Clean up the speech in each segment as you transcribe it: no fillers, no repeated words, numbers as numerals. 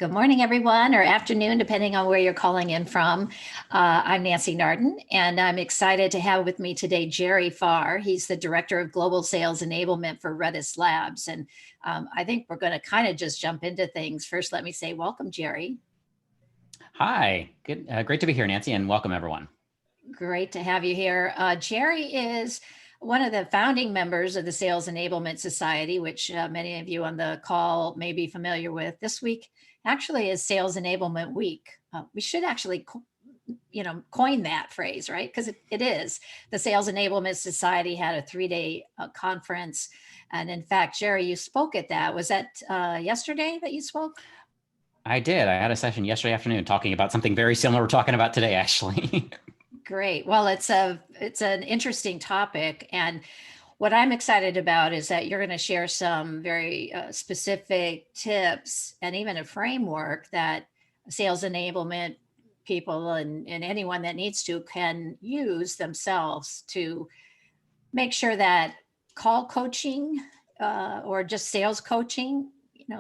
Good morning, everyone, or afternoon, depending on where you're calling in from. I'm Nancy Narden, and I'm excited to have with me today Jerry Pharr. He's the Director of Global Sales Enablement for Redis Labs. And I think we're going to kind of just jump into things. First, let me say welcome, Jerry. Hi, good, great to be here, Nancy, and welcome everyone. Great to have you here. Jerry is one of the founding members of the Sales Enablement Society, which many of you on the call may be familiar with. This week actually is Sales Enablement Week. We should actually, coin that phrase, right? Because it is. The Sales Enablement Society had a 3-day conference. And in fact, Jerry, you spoke at that. Was that yesterday that you spoke? I did. I had a session yesterday afternoon talking about something very similar we're talking about today, actually. Great. Well, it's an interesting topic, and what I'm excited about is that you're going to share some very specific tips and even a framework that sales enablement people and anyone that needs to can use themselves to make sure that call coaching or just sales coaching,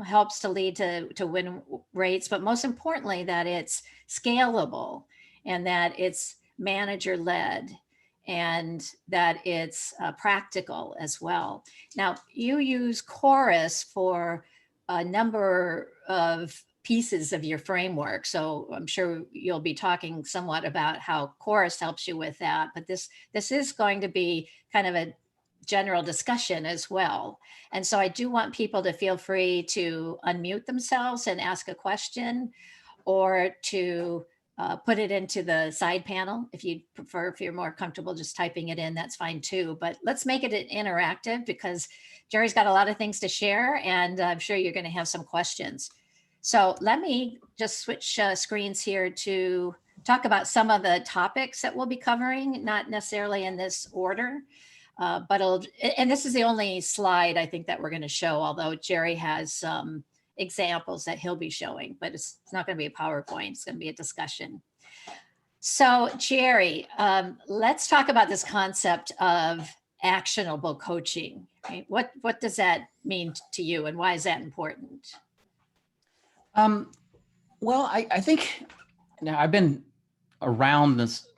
helps to lead to win rates, but most importantly, that it's scalable and that it's manager led and that it's practical as well. Now, you use Chorus for a number of pieces of your framework. So I'm sure you'll be talking somewhat about how Chorus helps you with that, but this is going to be kind of a general discussion as well. And so I do want people to feel free to unmute themselves and ask a question or to put it into the side panel if you prefer. If you're more comfortable just typing it in, that's fine too. But let's make it interactive because Jerry's got a lot of things to share and I'm sure you're going to have some questions. So let me just switch screens here to talk about some of the topics that we'll be covering, not necessarily in this order. And this is the only slide I think that we're going to show, although Jerry has some examples that he'll be showing, but it's not going to be a PowerPoint. It's going to be a discussion. So Jerry, let's talk about this concept of actionable coaching. Right? What does that mean to you and why is that important? Well, I think now I've been around this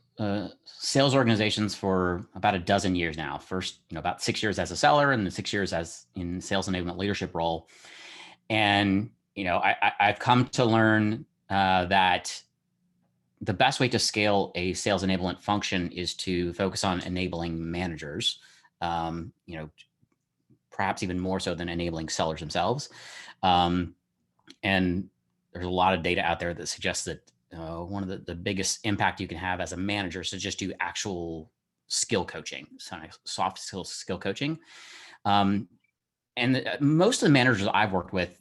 sales organizations for about a dozen years now. First, about 6 years as a seller and then 6 years as in sales enablement leadership role. And, I've come to learn that the best way to scale a sales enablement function is to focus on enabling managers, perhaps even more so than enabling sellers themselves. And there's a lot of data out there that suggests that one of the biggest impact you can have as a manager is to just do actual skill coaching, soft skill coaching. And most of the managers I've worked with,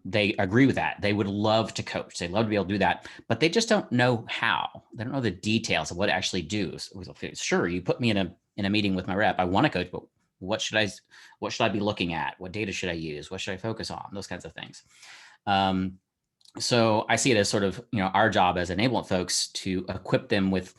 they agree with that. They would love to coach. They'd love to be able to do that, but they just don't know how. They don't know the details of what to actually do. So, sure, you put me in a meeting with my rep. I want to coach, but what should I be looking at? What data should I use? What should I focus on? Those kinds of things. So I see it as sort of, our job as enablement folks to equip them with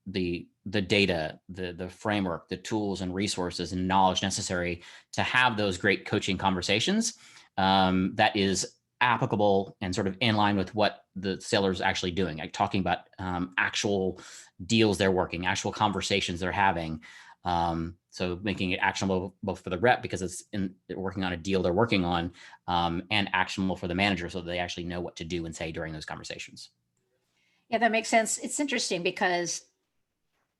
the data, the framework, the tools and resources and knowledge necessary to have those great coaching conversations that is applicable and sort of in line with what the seller's actually doing, like talking about actual deals they're working, actual conversations they're having. So making it actionable both for the rep because they're working on a deal they're working on, and actionable for the manager so that they actually know what to do and say during those conversations. Yeah, that makes sense. It's interesting because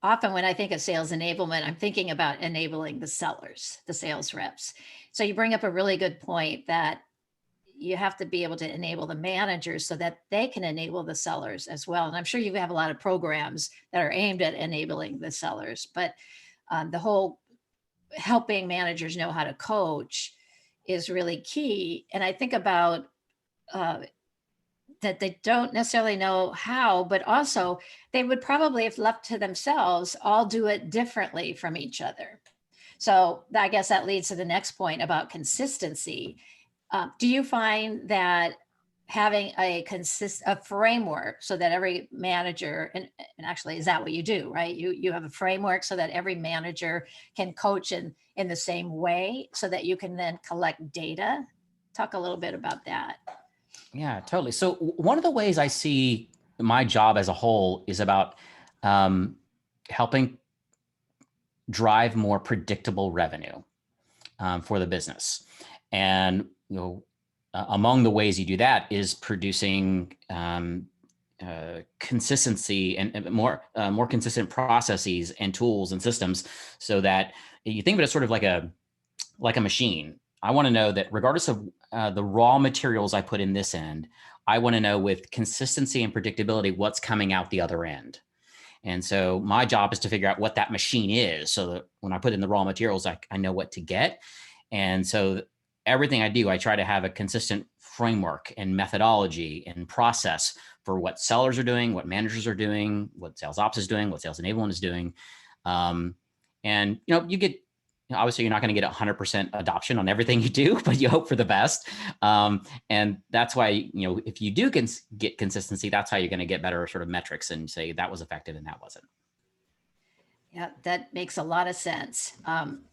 often when I think of sales enablement, I'm thinking about enabling the sellers, the sales reps. So you bring up a really good point that you have to be able to enable the managers so that they can enable the sellers as well. And I'm sure you have a lot of programs that are aimed at enabling the sellers, but the whole helping managers know how to coach is really key. And I think about that they don't necessarily know how, but also they would probably, if left to themselves, all do it differently from each other. So I guess that leads to the next point about consistency. Do you find that having a framework so that every manager, and actually is that what you do, right? You have a framework so that every manager can coach in the same way so that you can then collect data? Talk a little bit about that. Yeah, totally. So one of the ways I see my job as a whole is about um, helping drive more predictable revenue for the business. And among the ways you do that is producing consistency and more consistent processes and tools and systems, so that you think of it as sort of like a machine. I want to know that regardless of the raw materials I put in this end, I want to know with consistency and predictability what's coming out the other end. And so my job is to figure out what that machine is, so that when I put in the raw materials, I know what to get. And so everything I do, I try to have a consistent framework and methodology and process for what sellers are doing, what managers are doing, what sales ops is doing, what sales enablement is doing. Um, and you get, obviously you're not going to get 100% adoption on everything you do, but you hope for the best. And that's why, if you do get consistency, that's how you're going to get better sort of metrics and say that was effective and that wasn't. Yeah, that makes a lot of sense.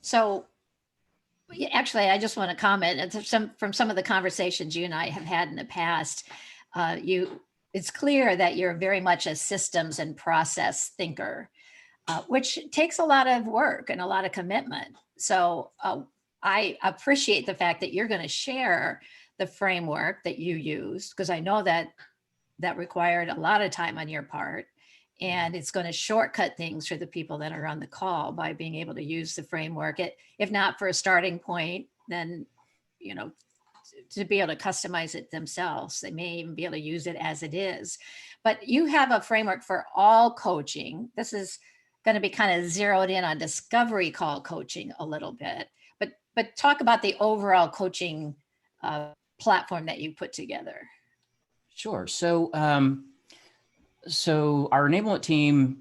So actually, I just want to comment from some of the conversations you and I have had in the past. It's clear that you're very much a systems and process thinker, which takes a lot of work and a lot of commitment. So I appreciate the fact that you're going to share the framework that you use, because I know that required a lot of time on your part. And it's going to shortcut things for the people that are on the call by being able to use the framework. If not for a starting point, then, you know, to be able to customize it themselves. They may even be able to use it as it is. But you have a framework for all coaching. This is going to be kind of zeroed in on discovery call coaching a little bit. But talk about the overall coaching platform that you put together. Sure. So our enablement team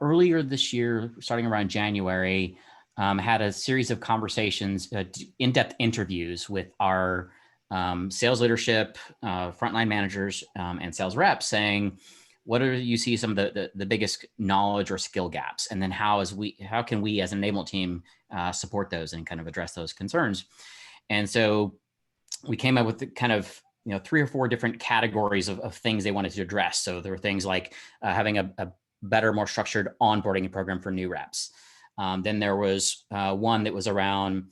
earlier this year, starting around January, had a series of conversations, in-depth interviews with our sales leadership, frontline managers, and sales reps, saying, what do you see some of the biggest knowledge or skill gaps? And then how can we as an enablement team support those and kind of address those concerns? And so we came up with the kind of 3 or 4 different categories of things they wanted to address. So there were things like having a better, more structured onboarding program for new reps. Then there was one that was around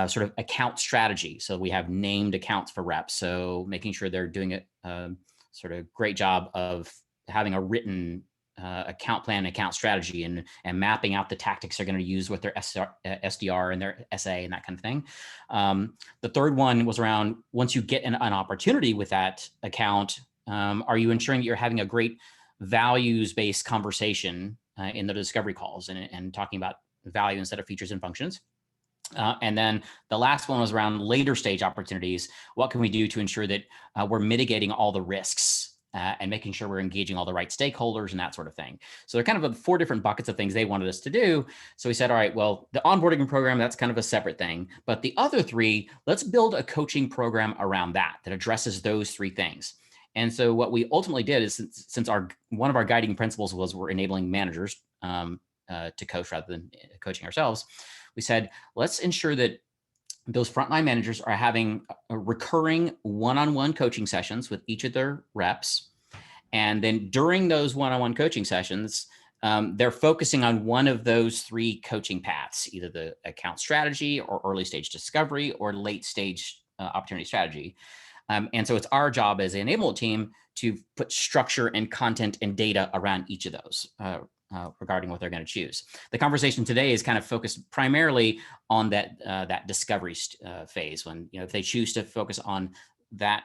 sort of account strategy. So we have named accounts for reps. So making sure they're doing a sort of great job of having a written account plan, account strategy, and mapping out the tactics they're going to use with their SDR and their SA and that kind of thing. The third one was around, once you get an opportunity with that account, are you ensuring that you're having a great values-based conversation in the discovery calls and talking about value instead of features and functions? And then the last one was around later stage opportunities. What can we do to ensure that we're mitigating all the risks and making sure we're engaging all the right stakeholders and that sort of thing? So they're kind of 4 different buckets of things they wanted us to do. So we said, all right, well, the onboarding program, that's kind of a separate thing. But the other 3, let's build a coaching program around that addresses those 3 things. And so what we ultimately did is, since one of our guiding principles was we're enabling managers to coach rather than coaching ourselves, we said, let's ensure that those frontline managers are having a recurring one-on-one coaching sessions with each of their reps. And then during those one-on-one coaching sessions, they're focusing on one of those 3 coaching paths, either the account strategy or early stage discovery or late stage opportunity strategy. And so it's our job as an enablement team to put structure and content and data around each of those regarding what they're going to choose. The conversation today is kind of focused primarily on that discovery phase, when if they choose to focus on that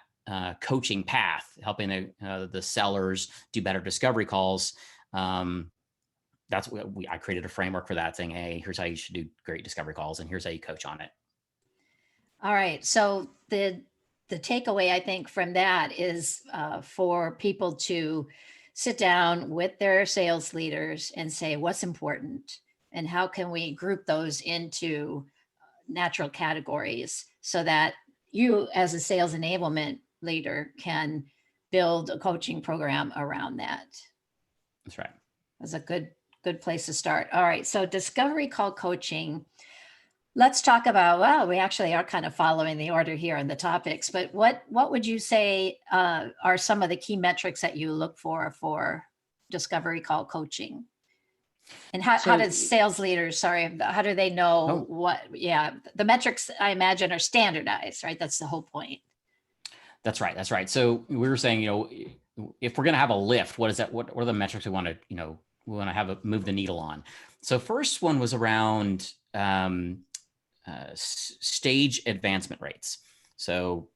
coaching path, helping the sellers do better discovery calls. That's what I created a framework for that, saying, hey, here's how you should do great discovery calls, and here's how you coach on it. All right. So the takeaway, I think, from that is for people to sit down with their sales leaders and say, what's important and how can we group those into natural categories so that you, as a sales enablement leader, can build a coaching program around that. That's right. That's a good place to start. All right. So discovery call coaching. Let's talk about, well, we actually are kind of following the order here in the topics, but what would you say are some of the key metrics that you look for discovery call coaching? And how So, do sales leaders, sorry, how do they know oh, what, yeah, the metrics I imagine are standardized, right? That's the whole point. that's right. That's right. So we were saying, if we're going to have a lift, what is that? What are the metrics we want to, we want to have move the needle on? So first one was around stage advancement rates. So,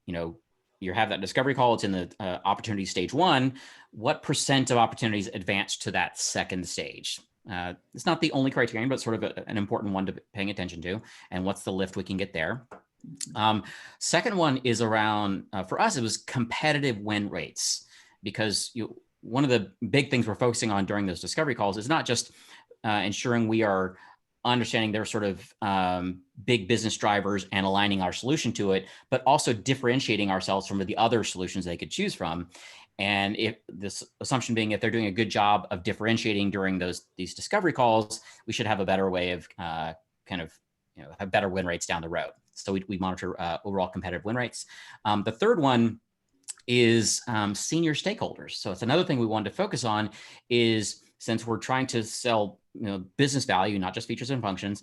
you have that discovery call, it's in the opportunity stage one. What percent of opportunities advance to that second stage? It's not the only criterion, but sort of an important one to paying attention to. And what's the lift we can get there? Second one is around, for us, it was competitive win rates, because one of the big things we're focusing on during those discovery calls is not just ensuring we are understanding their sort of big business drivers and aligning our solution to it, but also differentiating ourselves from the other solutions they could choose from. And if this assumption being, if they're doing a good job of differentiating during these discovery calls, we should have a better way of kind of have better win rates down the road. So we monitor overall competitive win rates. The third one is senior stakeholders. So it's another thing we wanted to focus on, is since we're trying to sell business value, not just features and functions,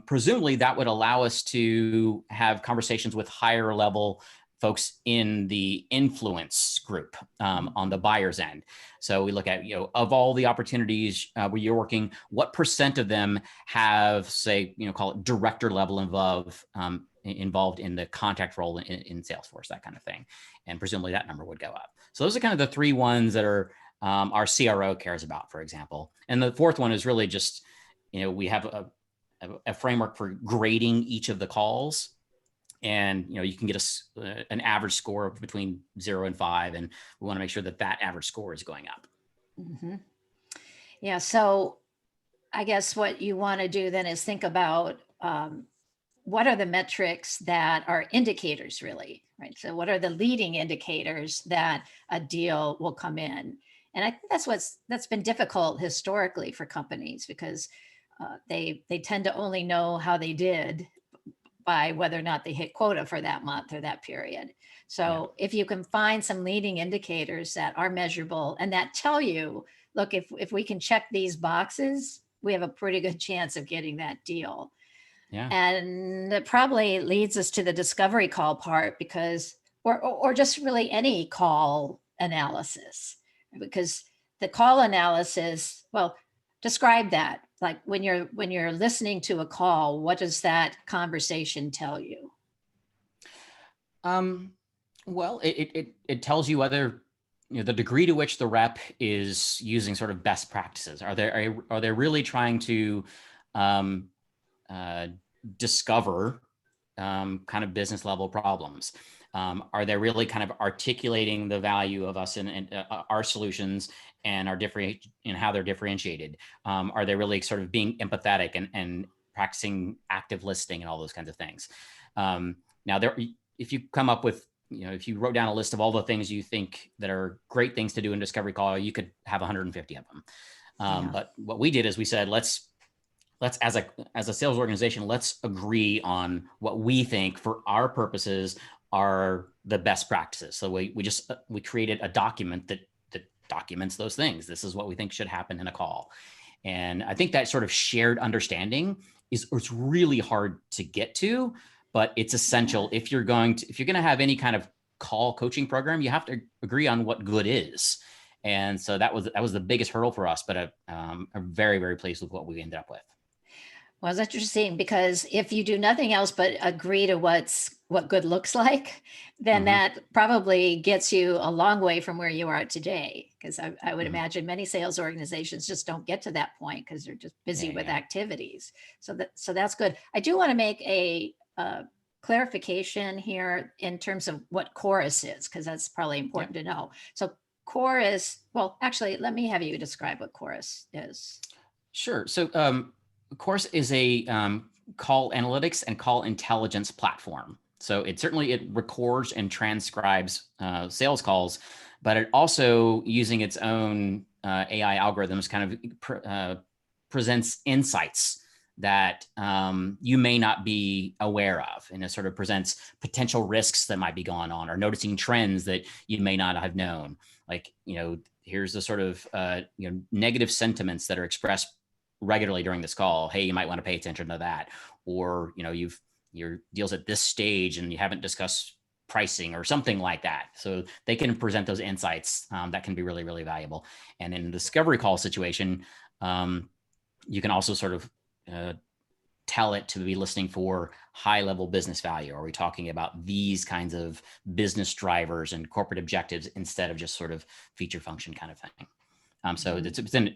presumably that would allow us to have conversations with higher level folks in the influence group on the buyer's end. So we look at, of all the opportunities where you're working, what percent of them have, say, call it director level involved in the contact role in Salesforce, that kind of thing. And presumably that number would go up. So those are kind of the three ones that are our CRO cares about, for example. And the fourth one is really just, we have a framework for grading each of the calls. And you can get an average score of between 0 and 5, and we want to make sure that average score is going up. Mm-hmm. Yeah, so I guess what you want to do then is think about what are the metrics that are indicators, really, right? So what are the leading indicators that a deal will come in? And I think that's been difficult historically for companies, because they tend to only know how they did by whether or not they hit quota for that month or that period. So if you can find some leading indicators that are measurable and that tell you, look, if we can check these boxes, we have a pretty good chance of getting that deal. Yeah. And it probably leads us to the discovery call part, because, or just really any call analysis, because the call analysis, well, describe that. Like when you're listening to a call, what does that conversation tell you? Well, it tells you whether the degree to which the rep is using sort of best practices. Are they really trying to discover kind of business level problems? Are they really kind of articulating the value of us and our solutions and how they're differentiated? Are they really sort of being empathetic and practicing active listening and all those kinds of things? Now, if you come up with, if you wrote down a list of all the things you think that are great things to do in discovery call, you could have 150 of them. But what we did is we said, let's as a sales organization, let's agree on what we think for our purposes are the best practices. So we created a document that documents those things. This is what we think should happen in a call. And I think that sort of shared understanding it's really hard to get to, but it's essential. If you're going to have any kind of call coaching program, you have to agree on what good is. And so that was the biggest hurdle for us, but I'm very, very pleased with what we ended up with. Well, it's interesting, because if you do nothing else but agree to what good looks like, then that probably gets you a long way from where you are today. Because I would imagine many sales organizations just don't get to that point because they're just busy with activities. So that's good. I do want to make a clarification here in terms of what chorus is, because that's probably important to know. So chorus, well, actually, let me have you describe what chorus is. Sure. So Chorus is a call analytics and call intelligence platform. So it records and transcribes sales calls, but it also, using its own AI algorithms, kind of presents insights that you may not be aware of, and it sort of presents potential risks that might be going on, or noticing trends that you may not have known. Like, here's the sort of negative sentiments that are expressed regularly during this call. Hey, you might want to pay attention to that. Or your deal's at this stage and you haven't discussed pricing or something like that. So they can present those insights that can be really, really valuable. And in the discovery call situation, you can also sort of tell it to be listening for high level business value. Are we talking about these kinds of business drivers and corporate objectives instead of just sort of feature function kind of thing? So it's been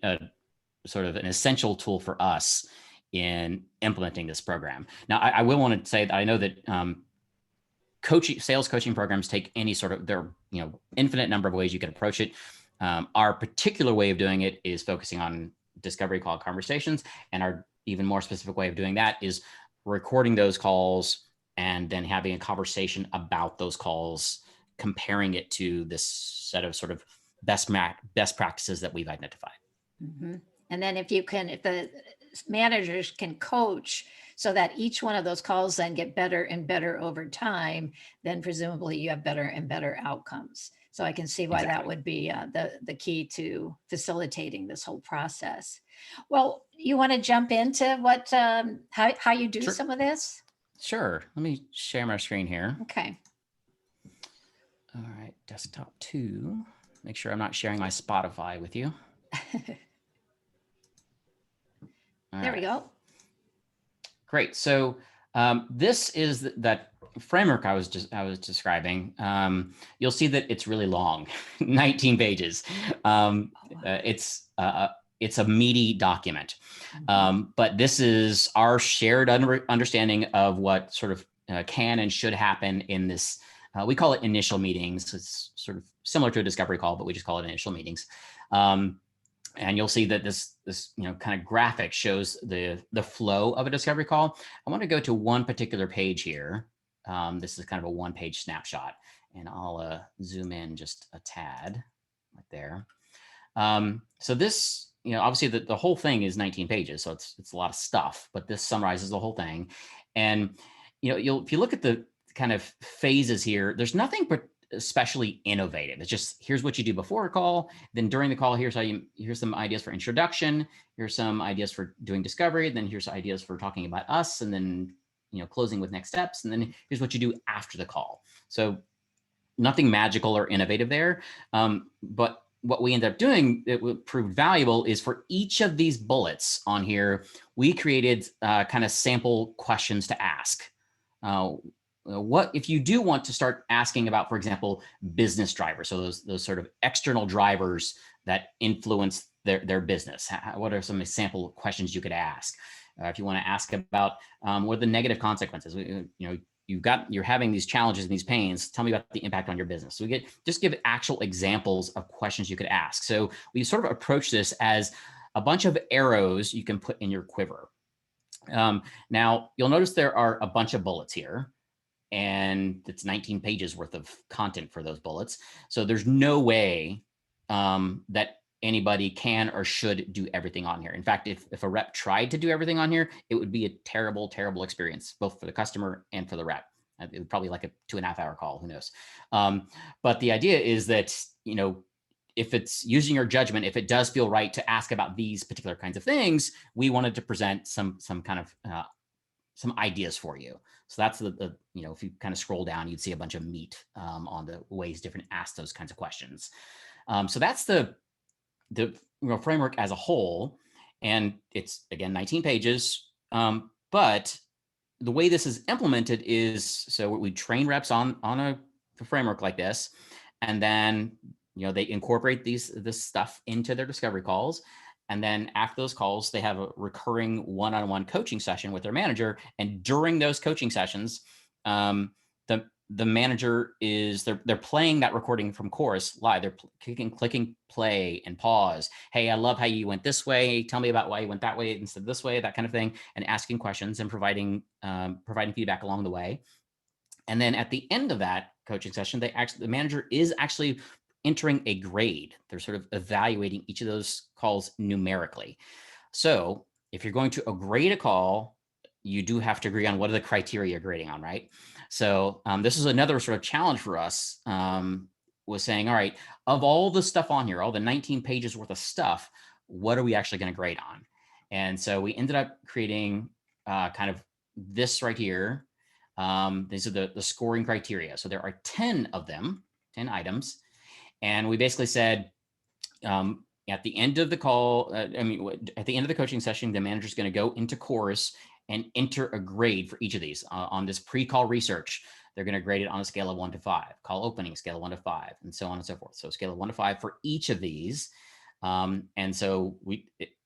sort of an essential tool for us in implementing this program. Now, I will want to say that I know that sales coaching programs take any sort of, there are infinite number of ways you can approach it. Our particular way of doing it is focusing on discovery call conversations, and our even more specific way of doing that is recording those calls and then having a conversation about those calls, comparing it to this set of sort of best practices that we've identified. Mm-hmm. And then if the managers can coach so that each one of those calls then get better and better over time, then presumably you have better and better outcomes. So I can see why that would be the key to facilitating this whole process. Well, you want to jump into what how you do Sure. some of this? Sure. Let me share my screen here. Okay. All right, desktop 2. Make sure I'm not sharing my Spotify with you. There we go. Great. So this is that framework I was describing. You'll see that it's really long, 19 pages. It's a meaty document, but this is our shared understanding of what sort of can and should happen in this. We call it initial meetings. It's sort of similar to a discovery call, but we just call it initial meetings. And you'll see that this kind of graphic shows the flow of a discovery call. I want to go to one particular page here. This is kind of a one-page snapshot, and I'll zoom in just a tad right there. So this, obviously the whole thing is 19 pages, so it's a lot of stuff, but this summarizes the whole thing. And if you look at the kind of phases here, there's nothing especially innovative. It's just, here's what you do before a call. Then during the call, here's some ideas for introduction. Here's some ideas for doing discovery. Then here's ideas for talking about us. And then, closing with next steps. And then here's what you do after the call. So nothing magical or innovative there. But what we end up doing that would prove valuable is for each of these bullets on here, we created kind of sample questions to ask. What if you do want to start asking about, for example, business drivers, so those sort of external drivers that influence their business? What are some sample questions you could ask? If you want to ask about what are the negative consequences, you're having these challenges and these pains, tell me about the impact on your business. So just give actual examples of questions you could ask. So we sort of approach this as a bunch of arrows you can put in your quiver. Now you'll notice there are a bunch of bullets here, and it's 19 pages worth of content for those bullets. So there's no way that anybody can or should do everything on here. In fact, if a rep tried to do everything on here, it would be a terrible, terrible experience, both for the customer and for the rep. It would probably like a 2.5-hour call, who knows? But the idea is that, if it's using your judgment, if it does feel right to ask about these particular kinds of things, we wanted to present some kind of some ideas for you. So that's the if you kind of scroll down, you'd see a bunch of meat on the ways different ask those kinds of questions. So that's the framework as a whole, and it's again 19 pages. But the way this is implemented is, so we train reps on a framework like this, and then they incorporate this stuff into their discovery calls. And then after those calls, they have a recurring one-on-one coaching session with their manager. And during those coaching sessions, the manager they're playing that recording from Chorus live. They're clicking play and pause. Hey, I love how you went this way. Tell me about why you went that way instead of this way, that kind of thing, and asking questions and providing feedback along the way. And then at the end of that coaching session, the manager is actually entering a grade. They're sort of evaluating each of those calls numerically. So if you're going to grade a call, you do have to agree on what are the criteria you're grading on, right? So this is another sort of challenge for us, was saying, all right, of all the stuff on here, all the 19 pages worth of stuff, what are we actually going to grade on? And so we ended up creating kind of this right here. These are the scoring criteria. So there are 10 of them, 10 items. And we basically said, at the end of the call, at the end of the coaching session, the manager is going to go into Chorus and enter a grade for each of these on this pre-call research. They're going to grade it on a scale of 1 to 5, call opening scale of 1 to 5, and so on and so forth. So scale of 1 to 5 for each of these. And so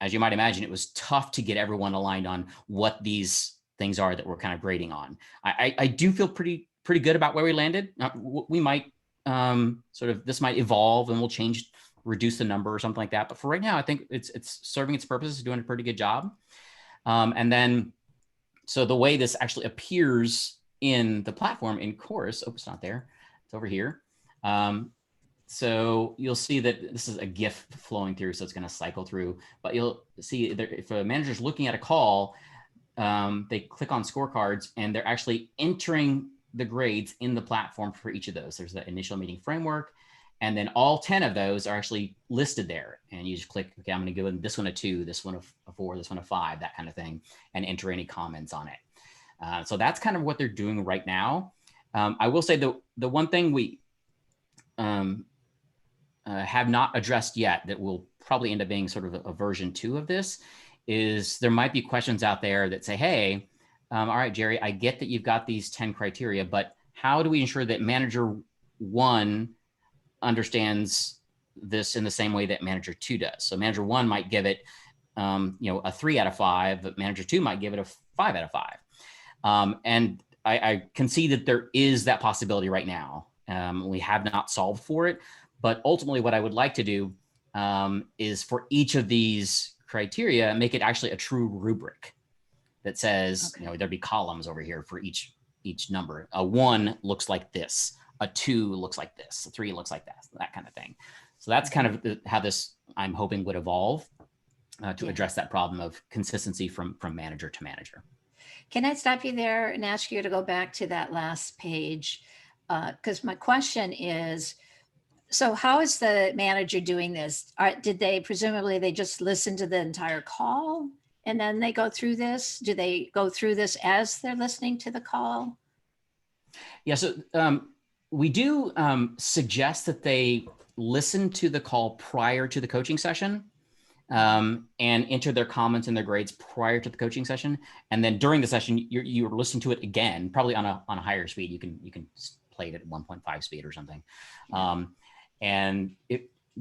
as you might imagine, it was tough to get everyone aligned on what these things are that we're kind of grading on. I do feel pretty good about where we landed. We might this might evolve and we'll change, reduce the number or something like that. But for right now, I think it's serving its purpose, it's doing a pretty good job. And then, so the way this actually appears in the platform in Chorus, oh, it's not there, it's over here. So you'll see that this is a GIF flowing through, so it's going to cycle through. But you'll see that if a manager's looking at a call, they click on scorecards and they're actually entering the grades in the platform for each of those. There's the initial meeting framework, and then all 10 of those are actually listed there. And you just click, okay, I'm going to go in this one a 2, this one a 4, this one a 5, that kind of thing, and enter any comments on it. So that's kind of what they're doing right now. I will say the one thing we have not addressed yet that will probably end up being sort of a version 2 of this is there might be questions out there that say, hey, all right, Jerry, I get that you've got these 10 criteria, but how do we ensure that manager 1 understands this in the same way that manager 2 does? So manager 1 might give it, a 3 out of 5, but manager 2 might give it a 5 out of 5. And I can see that there is that possibility right now. We have not solved for it, but ultimately what I would like to do is for each of these criteria, make it actually a true rubric that says, okay, there'd be columns over here for each number. A 1 looks like this, a 2 looks like this, a 3 looks like that kind of thing. So that's kind of how this, I'm hoping, would evolve to address that problem of consistency from manager to manager. Can I stop you there and ask you to go back to that last page? Because my question is, so how is the manager doing this? Did they presumably they just listen to the entire call and then they go through this? Do they go through this as they're listening to the call? Yeah, so we do suggest that they listen to the call prior to the coaching session and enter their comments and their grades prior to the coaching session. And then during the session, you're listening to it again, probably on a higher speed. You can play it at 1.5 speed or something. And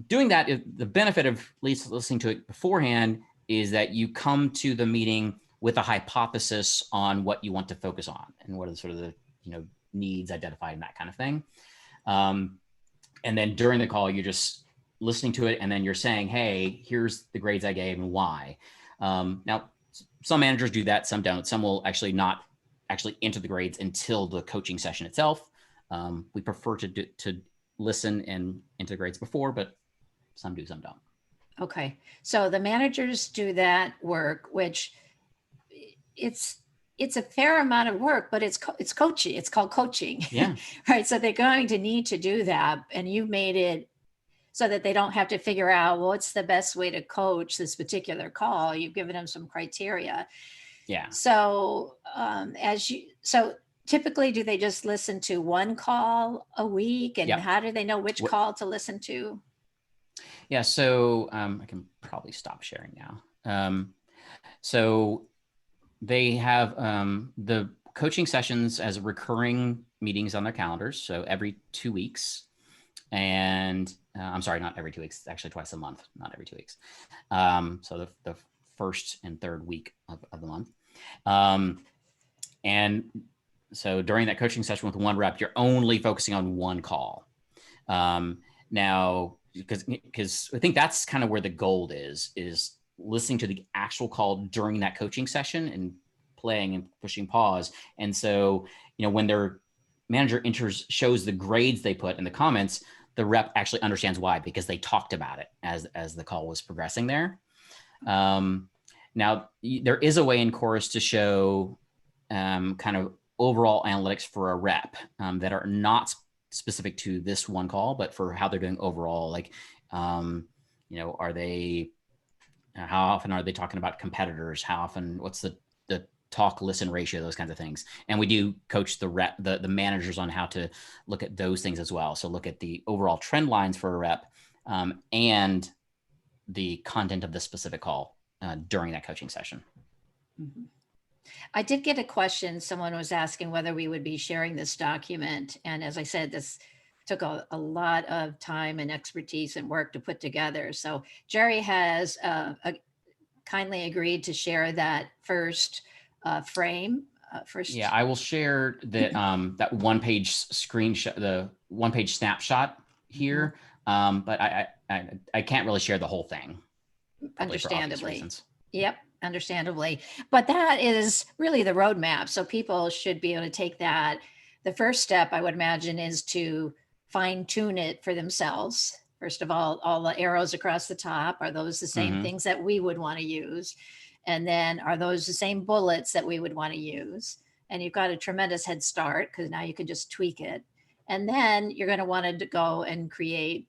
doing that, the benefit of at least listening to it beforehand is that you come to the meeting with a hypothesis on what you want to focus on and what are sort of the needs identified and that kind of thing. And then during the call, you're just listening to it and then you're saying, hey, here's the grades I gave and why. Now, some managers do that, some don't. Some will actually not actually enter the grades until the coaching session itself. We prefer to listen and enter grades before, but some do, some don't. Okay. So the managers do that work, which it's a fair amount of work, but it's coaching. It's called coaching. Yeah. Right. So they're going to need to do that. And you made it so that they don't have to figure out, well, what's the best way to coach this particular call. You've given them some criteria. Yeah. So so typically, do they just listen to one call a week? And how do they know which call to listen to? Yeah, so I can probably stop sharing now. So they have the coaching sessions as recurring meetings on their calendars. So every 2 weeks. And I'm sorry, not every 2 weeks, it's actually twice a month, not every 2 weeks. So the first and third week of the month. And so during that coaching session with one rep, you're only focusing on one call. Now, because I think that's kind of where the gold is listening to the actual call during that coaching session and playing and pushing pause. And so, when their manager shows the grades they put in the comments, the rep actually understands why, because they talked about it as the call was progressing there. Now, there is a way in Chorus to show kind of overall analytics for a rep that are not specific to this one call, but for how they're doing overall. Like, are they, how often are they talking about competitors? How often, what's the talk listen ratio, those kinds of things. And we do coach the managers on how to look at those things as well. So look at the overall trend lines for a rep and the content of the specific call during that coaching session. Mm-hmm. I did get a question. Someone was asking whether we would be sharing this document. And as I said, this took a lot of time and expertise and work to put together. So Jerry has kindly agreed to share that first frame. Yeah, I will share that that one-page screenshot, the one-page snapshot here, but I can't really share the whole thing. Understandably. Yep, understandably. But that is really the roadmap. So people should be able to take that. The first step, I would imagine, is to fine tune it for themselves. First of all the arrows across the top, are those the same things that we would want to use? And then are those the same bullets that we would want to use? And you've got a tremendous head start because now you can just tweak it. And then you're going to want to go and create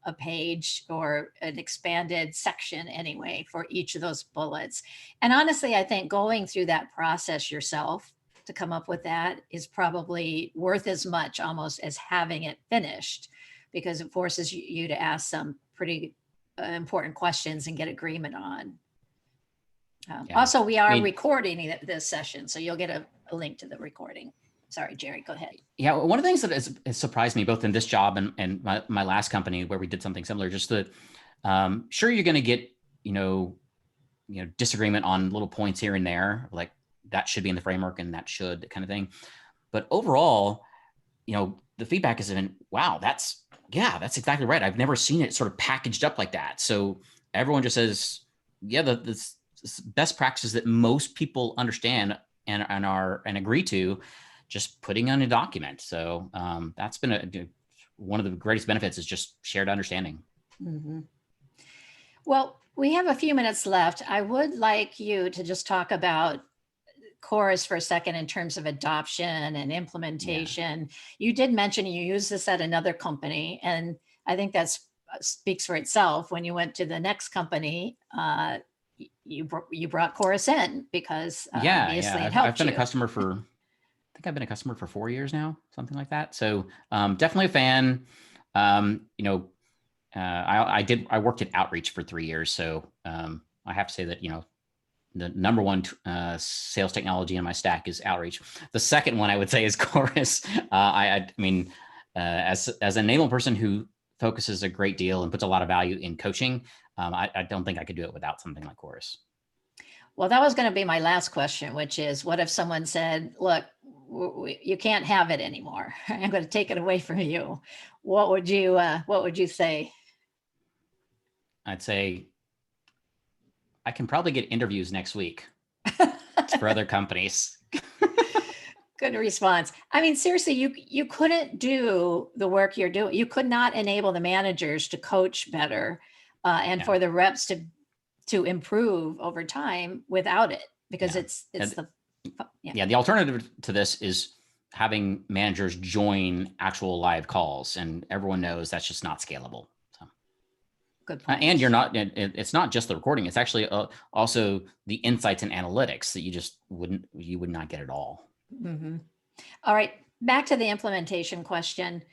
a page or an expanded section anyway for each of those bullets. And honestly, I think going through that process yourself to come up with that is probably worth as much almost as having it finished, because it forces you to ask some pretty important questions and get agreement on. Also, we are recording this session, so you'll get a link to the recording. Sorry, Jerry, go ahead. Yeah, one of the things that has surprised me both in this job and my last company where we did something similar, just that sure, you're going to get, disagreement on little points here and there, like that should be in the framework and that should kind of thing. But overall, the feedback has been, wow, that's exactly right. I've never seen it sort of packaged up like that. So everyone just says, yeah, the best practices that most people understand and agree to, just putting on a document. So that's been one of the greatest benefits is just shared understanding. Well, we have a few minutes left. I would like you to just talk about Chorus for a second in terms of adoption and implementation. Yeah. You did mention you use this at another company, and I think that speaks for itself. When you went to the next company, you brought Chorus in because obviously it helped I've been a customer for, I think I've been a customer for 4 years now, something like that. So definitely a fan. I worked at Outreach for 3 years. So I have to say that, the number one sales technology in my stack is Outreach. The second one I would say is Chorus. As an enablement person who focuses a great deal and puts a lot of value in coaching, I don't think I could do it without something like Chorus. Well, that was going to be my last question, which is, what if someone said, look, you can't have it anymore. I'm going to take it away from you. What would you say? I'd say, I can probably get interviews next week for other companies. Good response. I mean, seriously, you couldn't do the work you're doing. You could not enable the managers to coach better and for the reps to improve over time without it, because the alternative to this is having managers join actual live calls, and everyone knows that's just not scalable. Good point. And it's not just the recording. It's actually also the insights and analytics that you would not get at all. Mm-hmm. All right. Back to the implementation question.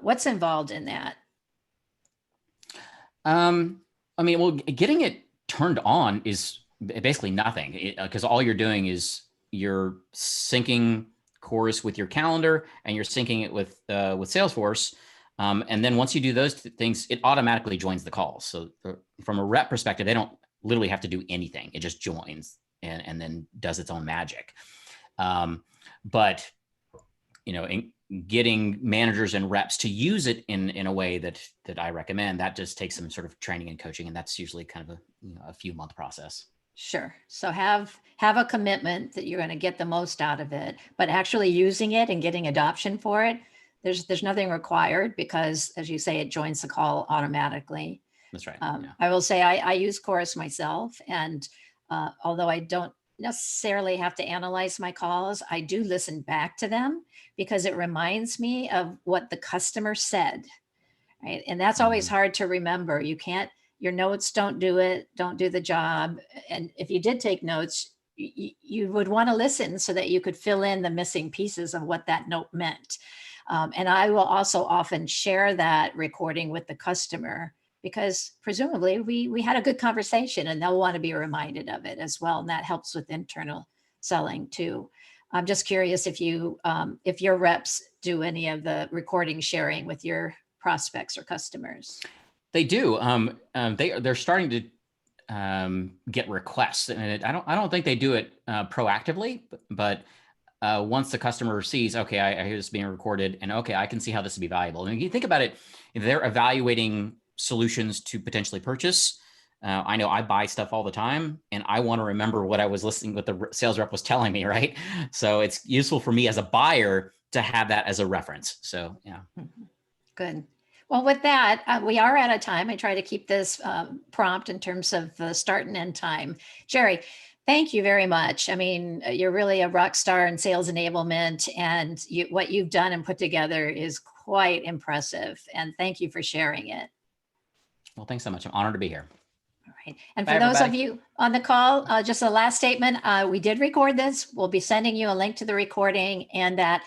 What's involved in that? Getting it turned on is basically nothing, because all you're doing is you're syncing Chorus with your calendar and you're syncing it with Salesforce. And then once you do those things, it automatically joins the call. So from a rep perspective, they don't literally have to do anything. It just joins and then does its own magic. But getting managers and reps to use it in a way that I recommend, that just takes some sort of training and coaching. And that's usually kind of a few month process. Sure. So have a commitment that you're going to get the most out of it, but actually using it and getting adoption for it, there's nothing required, because as you say, it joins the call automatically. That's right. I will say I use Chorus myself, and Although I don't necessarily have to analyze my calls, I do listen back to them because it reminds me of what the customer said, right? And that's always Mhm. hard to remember. You can't, your notes don't do it, don't do the job. And if you did take notes, you would want to listen so that you could fill in the missing pieces of what that note meant. And I will also often share that recording with the customer because presumably we had a good conversation and they'll want to be reminded of it as well. And that helps with internal selling too. I'm just curious if your reps do any of the recording sharing with your prospects or customers. They do. They're starting to get requests, and I don't think they do it proactively, but once the customer sees, okay, I hear this being recorded, and okay, I can see how this would be valuable. And if you think about it, if they're evaluating solutions to potentially purchase. I know I buy stuff all the time, and I want to remember what I was listening, what the sales rep was telling me, right? So it's useful for me as a buyer to have that as a reference. So yeah. Mhm. Good. Well, with that, we are out of time. I try to keep this prompt in terms of the start and end time. Jerry, thank you very much. I mean, you're really a rock star in sales enablement, and what you've done and put together is quite impressive. And thank you for sharing it. Well, thanks so much. I'm honored to be here. All right. And Bye, for those of everybody. you on the call, just a last statement. We did record this. We'll be sending you a link to the recording and that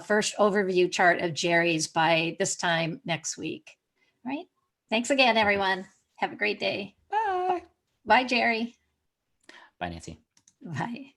first overview chart of Jerry's by this time next week. All right. Thanks again, Perfect. everyone. Have a great day. Bye. Bye, Jerry. Bye, Nancy. Bye.